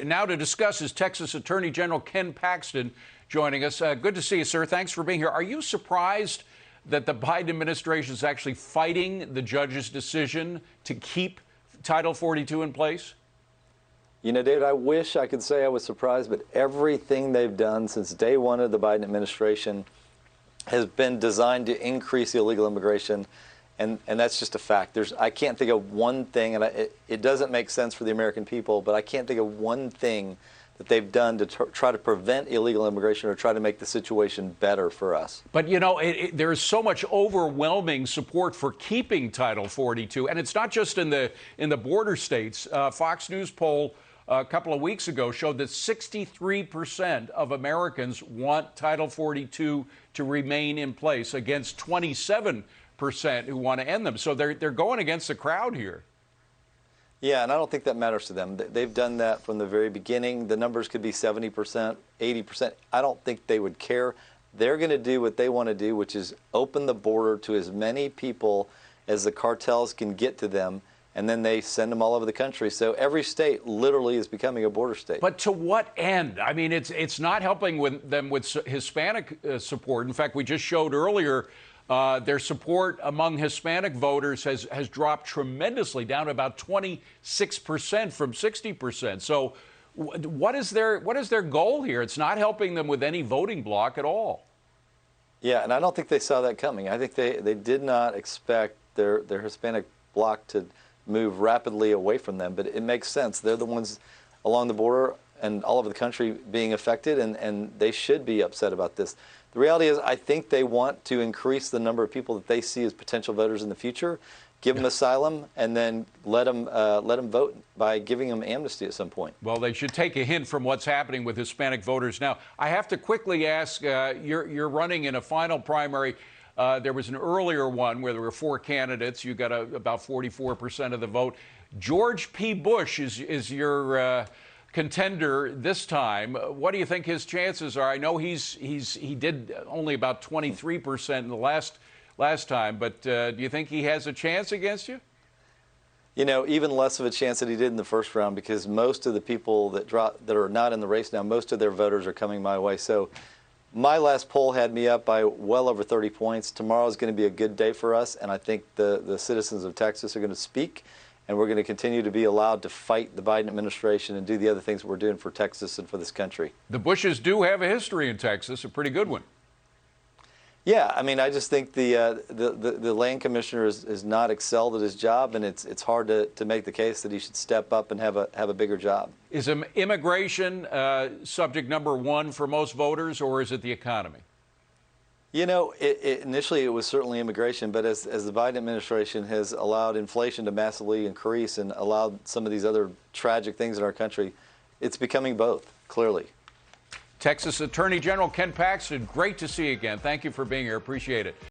now to discuss is Texas Attorney General Ken Paxton joining us. Good to see you, sir. Thanks for being here. Are you surprised that the Biden administration is actually fighting the judge's decision to keep Title 42 in place? You know, David, I wish I could say I was surprised, but everything they've done since day one of the Biden administration has been designed to increase illegal immigration, and that's just a fact. I can't think of one thing, and it doesn't make sense for the American people, but I can't think of one thing that they've done to try to prevent illegal immigration or try to make the situation better for us. But, you know, there's so much overwhelming support for keeping Title 42, and it's not just in the border states. Fox News poll a couple of weeks ago showed that 63% of Americans want Title 42 to remain in place against 27% who want to end them. So they're going against the crowd here. Yeah, and I don't think that matters to them. They've done that from the very beginning. The numbers could be 70%, 80%. I don't think they would care. They're going to do what they want to do, which is open the border to as many people as the cartels can get to them, and then they send them all over the country. So every state literally is becoming a border state. But to what end? I mean, it's not helping them with Hispanic support. In fact, we just showed earlier their support among Hispanic voters has dropped tremendously, down to about 26% from 60%. So what is their goal here? It's not helping them with any voting bloc at all. Yeah, and I don't think they saw that coming. I think they did not expect their Hispanic bloc to move rapidly away from them, but it makes sense. They're the ones along the border and all over the country being affected, and they should be upset about this. The reality is, I think they want to increase the number of people that they see as potential voters in the future, give them asylum, and then let them vote by giving them amnesty at some point. Well, they should take a hint from what's happening with Hispanic voters now. I have to quickly ask, you're running in a final primary. There was an earlier one where there were 4 candidates. You got about 44% of the vote. George P. Bush is your contender this time. What do you think his chances are? I know he did only about 23% in the last time, but do you think he has a chance against you? You know, even less of a chance than he did in the first round, because most of the people that are not in the race now, most of their voters are coming my way. So my last poll had me up by well over 30 points. Tomorrow is going to be a good day for us, and I think the citizens of Texas are going to speak, and we're going to continue to be allowed to fight the Biden administration and do the other things we're doing for Texas and for this country. The Bushes do have a history in Texas, a pretty good one. Yeah, I mean, I just think the land commissioner has not excelled at his job, and it's hard to make the case that he should step up and have a bigger job. Is immigration subject number one for most voters, or is it the economy? You know, initially it was certainly immigration, but as the Biden administration has allowed inflation to massively increase and allowed some of these other tragic things in our country, it's becoming both, clearly. Texas Attorney General Ken Paxton, great to see you again. Thank you for being here. Appreciate it.